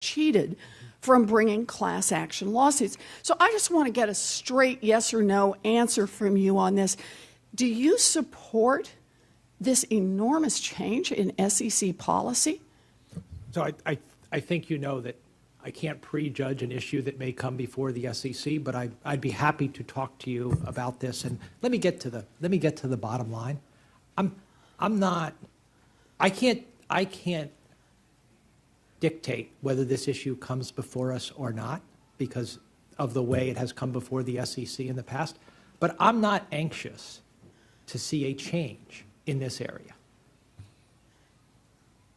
cheated from bringing class action lawsuits. So I just want to get a straight yes or no answer from you on this. Do you support this enormous change in SEC policy? So I think you know that I can't prejudge an issue that may come before the SEC, but I'd be happy to talk to you about this. And let me get to the bottom line. I can't dictate whether this issue comes before us or not because of the way it has come before the SEC in the past. But I'm not anxious to see a change in this area.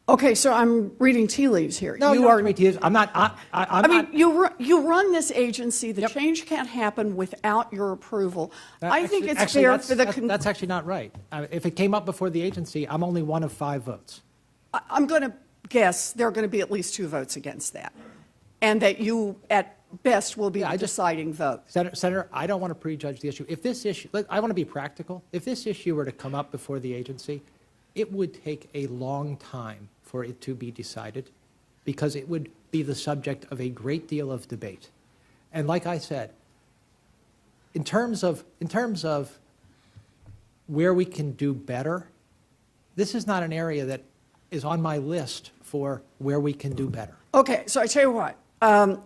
Okay, so I'm reading tea leaves here. No, you are reading tea leaves. I'm not. I mean, you run this agency. The change can't happen without your approval. I think it's fair for the. That's actually not right. If it came up before the agency, I'm only one of 5 votes. I'm going to guess there are going to be at least 2 votes against that, and that you, at best, will be the deciding vote. Senator, I don't want to prejudge the issue. If this issue, I want to be practical. If this issue were to come up before the agency, it would take a long time for it to be decided because it would be the subject of a great deal of debate. And like I said, in terms of where we can do better, this is not an area that is on my list for where we can do better. Okay, so I tell you what,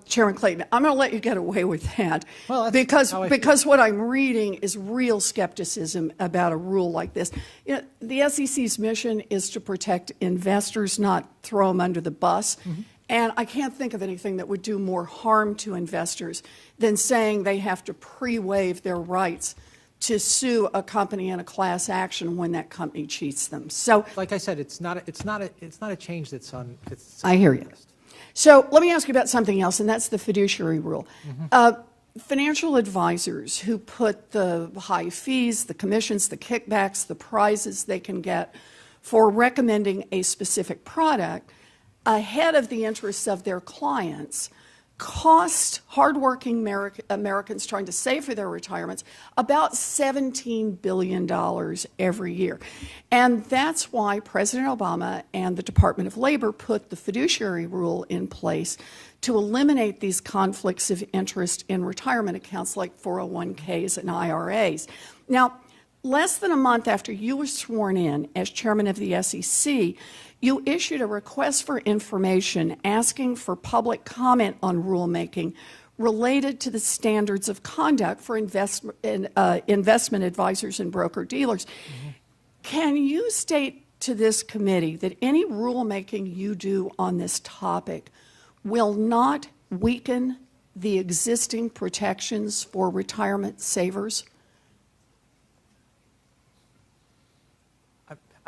Chairman Clayton, I'm going to let you get away with that because what I'm reading is real skepticism about a rule like this. You know, the SEC's mission is to protect investors, not throw them under the bus. Mm-hmm. And I can't think of anything that would do more harm to investors than saying they have to pre-waive their rights to sue a company in a class action when that company cheats them. So, like I said, it's not a change that's on. I hear you. So let me ask you about something else, and that's the fiduciary rule. Mm-hmm. Financial advisors who put the high fees, the commissions, the kickbacks, the prizes they can get for recommending a specific product ahead of the interests of their clients cost hardworking Americans trying to save for their retirements about $17 billion every year. And that's why President Obama and the Department of Labor put the fiduciary rule in place to eliminate these conflicts of interest in retirement accounts like 401ks and IRAs. Now, less than a month after you were sworn in as chairman of the SEC, you issued a request for information asking for public comment on rulemaking related to the standards of conduct for investment advisors and broker-dealers. Mm-hmm. Can you state to this committee that any rulemaking you do on this topic will not weaken the existing protections for retirement savers?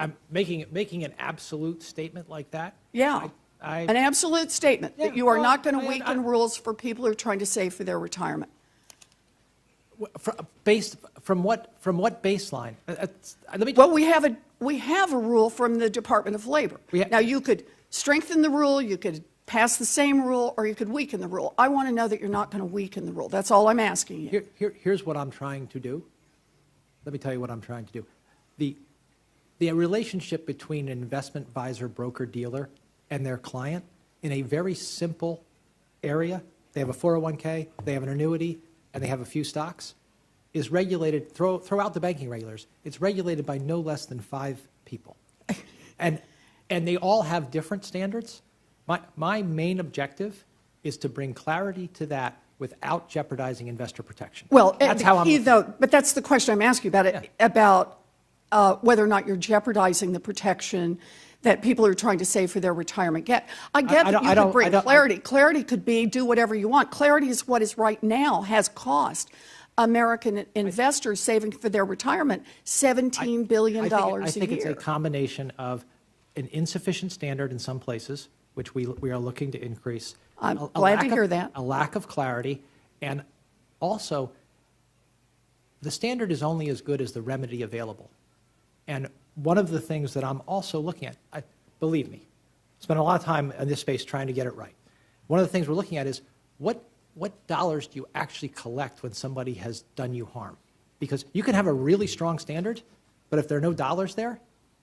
I'm making an absolute statement like that. Yeah, an absolute statement that you are not going to weaken rules for people who are trying to save for their retirement. From what baseline? Well, we have a rule from the Department of Labor. Now, you could strengthen the rule, you could pass the same rule, or you could weaken the rule. I want to know that you're not going to weaken the rule. That's all I'm asking you. Here's what I'm trying to do. Let me tell you what I'm trying to do. The relationship between an investment advisor, broker, dealer, and their client in a very simple area, they have a 401k, they have an annuity, and they have a few stocks, is regulated, throw out the banking regulators, it's regulated by no less than 5 people. And they all have different standards. My main objective is to bring clarity to that without jeopardizing investor protection. Well, but that's the question I'm asking about it, about whether or not you're jeopardizing the protection that people who are trying to save for their retirement get. I get that you could bring clarity. Clarity could be do whatever you want. Clarity is what is right now has cost American investors saving for their retirement $17 billion a year. I think it's a combination of an insufficient standard in some places, which we are looking to increase. I'm glad to hear that. A lack of clarity, and also the standard is only as good as the remedy available. And one of the things that I'm also looking at, believe me, spent a lot of time in this space trying to get it right. One of the things we're looking at is what dollars do you actually collect when somebody has done you harm? Because you can have a really strong standard, but if there are no dollars there,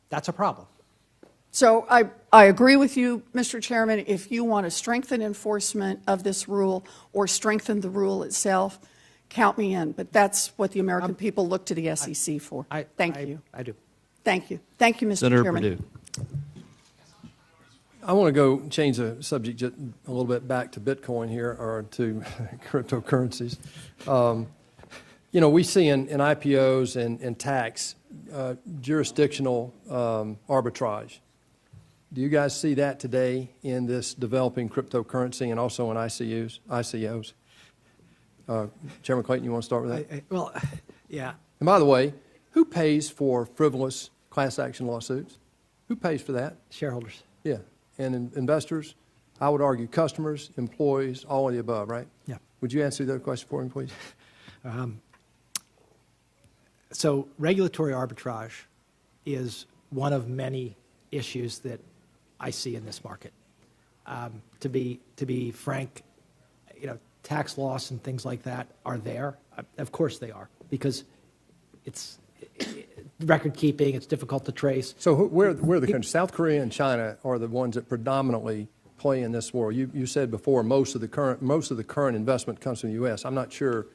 that's a problem. So I agree with you, Mr. Chairman. If you want to strengthen enforcement of this rule or strengthen the rule itself, count me in. But that's what the American people look to the SEC for. Thank you. I do. Thank you. Thank you, Mr. Senator Chairman. Perdue. I want to go change the subject just a little bit back to Bitcoin here, or to cryptocurrencies. You know, we see in IPOs and tax jurisdictional arbitrage. Do you guys see that today in this developing cryptocurrency and also in ICOs? Chairman Clayton, you want to start with that? Well, yeah. And by the way, who pays for frivolous class action lawsuits? Who pays for that? Shareholders. Yeah. And investors, I would argue customers, employees, all of the above, right? Yeah. Would you answer that question for me, please? So regulatory arbitrage is one of many issues that I see in this market. To be frank, you know, tax loss and things like that are there. Of course they are, because it's record keeping, it's difficult to trace. So where are the countries? South Korea and China are the ones that predominantly play in this world. You said before most of the current investment comes from the U.S. I'm not sure.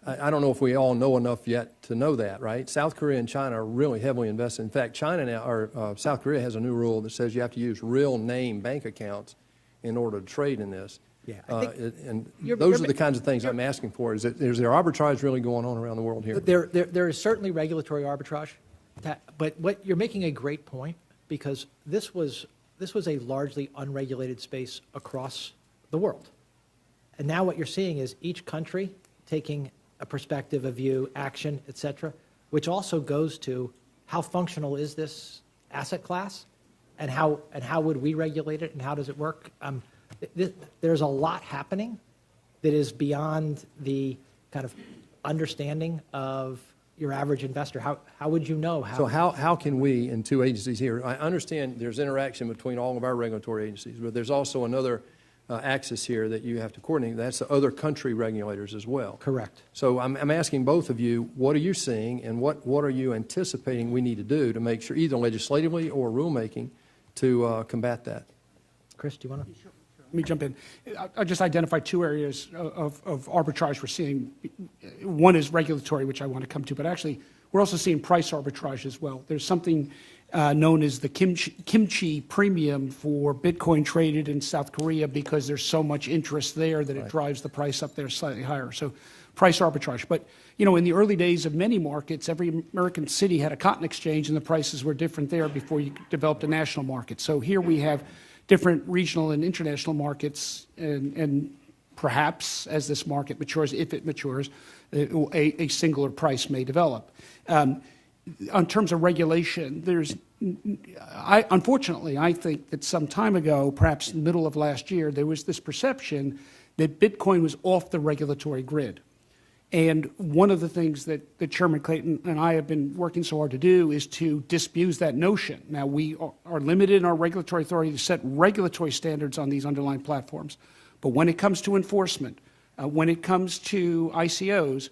I don't know if we all know enough yet to know that, right? South Korea and China are really heavily invested. In fact, China now, or South Korea has a new rule that says you have to use real name bank accounts in order to trade in this. Yeah, I think and those are the kinds of things I'm asking for. Is there arbitrage really going on around the world here? There is certainly regulatory arbitrage, but what you're making a great point, because this was a largely unregulated space across the world. And now what you're seeing is each country taking a perspective, a view, action, et cetera, which also goes to how functional is this asset class, and how would we regulate it, and how does it work? There's a lot happening that is beyond the kind of understanding of your average investor. How would you know how? So how can we, in two agencies here, I understand there's interaction between all of our regulatory agencies, but there's also another axis here that you have to coordinate. That's the other country regulators as well. Correct. So I'm asking both of you, what are you seeing and what are you anticipating we need to do to make sure, either legislatively or rulemaking, to combat that? Chris, do you want to? Let me jump in. I'll just identify two areas of arbitrage we're seeing. One is regulatory, which I want to come to, but actually we're also seeing price arbitrage as well. There's something known as the kimchi premium for Bitcoin traded in South Korea, because there's so much interest there that it drives the price up there slightly higher. So price arbitrage. But, you know, in the early days of many markets, every American city had a cotton exchange, and the prices were different there before you developed a national market. So here we have different regional and international markets, and perhaps as this market matures, if it matures, a singular price may develop. On terms of regulation, unfortunately, I think that some time ago, perhaps in the middle of last year, there was this perception that Bitcoin was off the regulatory grid. And one of the things that Chairman Clayton and I have been working so hard to do is to disabuse that notion. Now, we are limited in our regulatory authority to set regulatory standards on these underlying platforms. But when it comes to enforcement, when it comes to ICOs,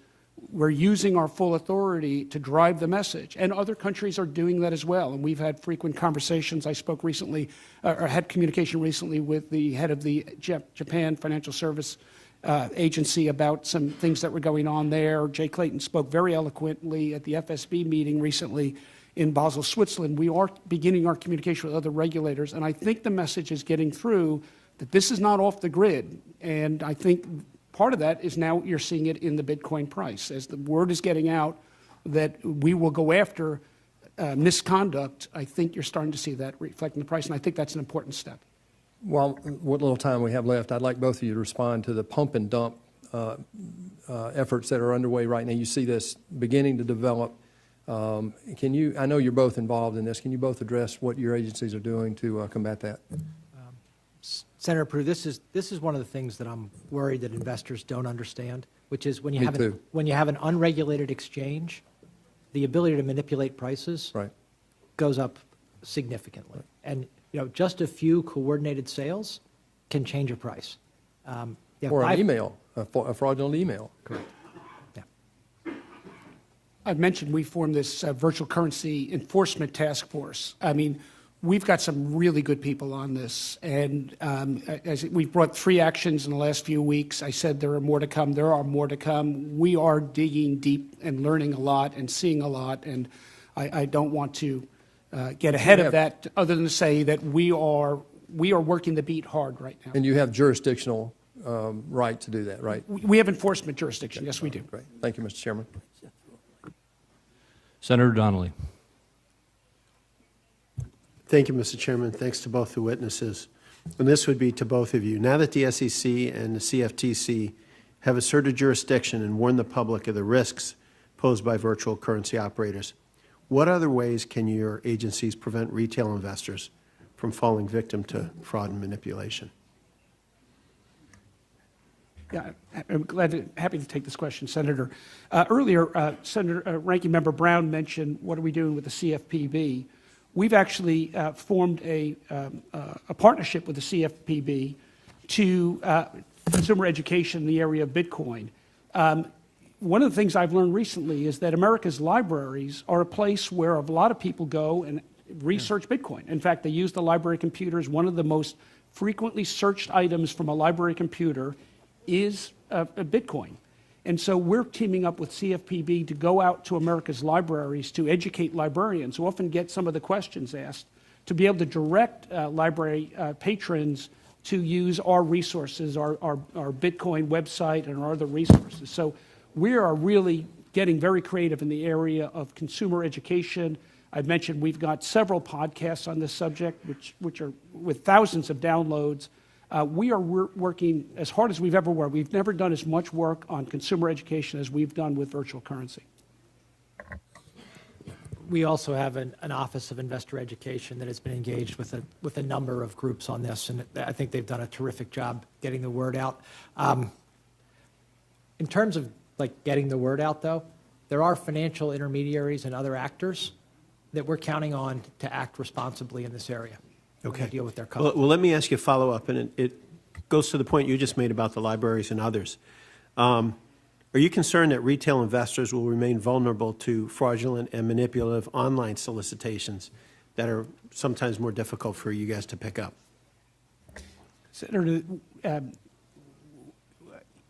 we're using our full authority to drive the message. And other countries are doing that as well. And we've had frequent conversations. I spoke recently, or had communication recently with the head of the Japan Financial Service Agency about some things that were going on there. Jay Clayton spoke very eloquently at the FSB meeting recently in Basel, Switzerland. We are beginning our communication with other regulators, and I think the message is getting through that this is not off the grid. And I think part of that is now you're seeing it in the Bitcoin price. As the word is getting out that we will go after misconduct, I think you're starting to see that reflect in the price, and I think that's an important step. Well, what little time we have left, I'd like both of you to respond to the pump and dump efforts that are underway right now. You see this beginning to develop. Can you, I know you're both involved in this, can you both address what your agencies are doing to combat that? Senator Perdue, this is one of the things that I'm worried that investors don't understand, which is when you have an unregulated exchange, the ability to manipulate prices goes up significantly. And you know, just a few coordinated sales can change a price. Or an email, a fraudulent email. Correct. Yeah. I've mentioned we formed this virtual currency enforcement task force. I mean, we've got some really good people on this, and we've brought 3 actions in the last few weeks. I said there are more to come. There are more to come. We are digging deep and learning a lot and seeing a lot, and I don't want to get ahead of that other than to say that we are working the beat hard right now. And you have jurisdictional right to do that, right? We have enforcement jurisdiction. Yes, we do. Great. Thank you, Mr. Chairman. Senator Donnelly. Thank you, Mr. Chairman. Thanks to both the witnesses. And this would be to both of you. Now that the SEC and the CFTC have asserted jurisdiction and warned the public of the risks posed by virtual currency operators, what other ways can your agencies prevent retail investors from falling victim to fraud and manipulation? Yeah, I'm happy to take this question, Senator. Earlier, Senator Ranking Member Brown mentioned what are we doing with the CFPB. We've actually formed a partnership with the CFPB to consumer education in the area of Bitcoin. One of the things I've learned recently is that America's libraries are a place where a lot of people go and research Bitcoin. In fact, they use the library computers. One of the most frequently searched items from a library computer is a Bitcoin. And so we're teaming up with CFPB to go out to America's libraries to educate librarians who often get some of the questions asked, to be able to direct library patrons to use our resources, our Bitcoin website and our other resources. So we are really getting very creative in the area of consumer education. I've mentioned we've got several podcasts on this subject, which are with thousands of downloads. We are working as hard as we've ever worked. We've never done as much work on consumer education as we've done with virtual currency. We also have an Office of Investor Education that has been engaged with a number of groups on this, and I think they've done a terrific job getting the word out. In terms of getting the word out, though, there are financial intermediaries and other actors that we're counting on to act responsibly in this area. Okay. Deal with their customers. Well, let me ask you a follow-up, and it goes to the point you just made about the libraries and others. Are you concerned that retail investors will remain vulnerable to fraudulent and manipulative online solicitations that are sometimes more difficult for you guys to pick up? Senator,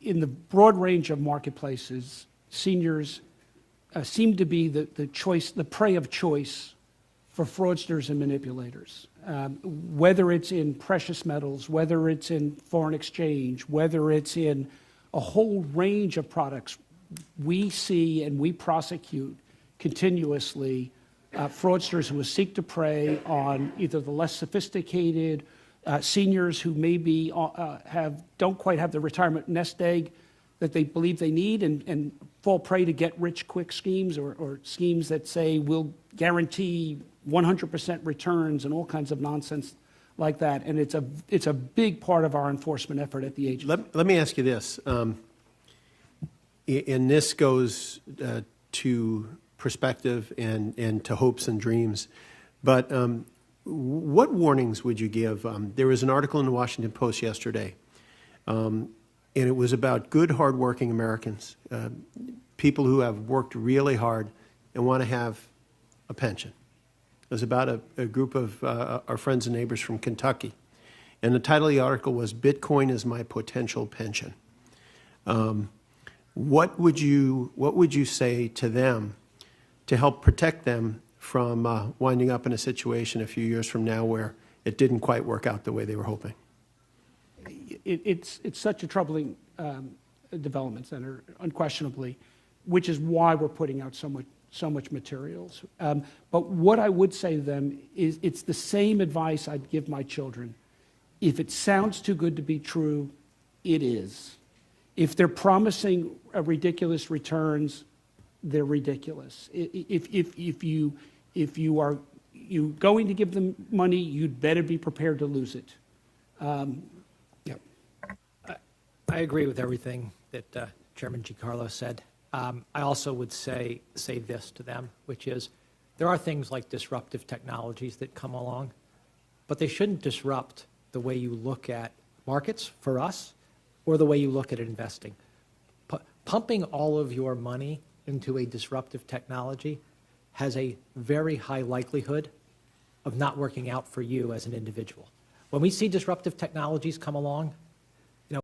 in the broad range of marketplaces, seniors seem to be the prey of choice for fraudsters and manipulators. Whether it's in precious metals, whether it's in foreign exchange, whether it's in a whole range of products, we see and we prosecute continuously fraudsters who seek to prey on either the less sophisticated seniors who maybe don't quite have the retirement nest egg that they believe they need and fall prey to get-rich-quick schemes or schemes that say we'll guarantee 100% returns and all kinds of nonsense like that. And it's a big part of our enforcement effort at the agency. Let me ask you this, and this goes to perspective and to hopes and dreams, but what warnings would you give? There was an article in the Washington Post yesterday, and it was about good, hardworking Americans, people who have worked really hard and want to have a pension. It was about a group of our friends and neighbors from Kentucky. And the title of the article was, "Bitcoin is My Potential Pension." What would you say to them to help protect them from winding up in a situation a few years from now where it didn't quite work out the way they were hoping? It's such a troubling development, Senator, unquestionably, which is why we're putting out so much materials. But what I would say to them is it's the same advice I'd give my children. If it sounds too good to be true, it is. If they're promising ridiculous returns, they're ridiculous. If you are going to give them money, you'd better be prepared to lose it. I agree with everything that Chairman Giancarlo said. I also would say this to them, which is there are things like disruptive technologies that come along, but they shouldn't disrupt the way you look at markets for us or the way you look at investing. Pumping all of your money into a disruptive technology has a very high likelihood of not working out for you as an individual. When we see disruptive technologies come along,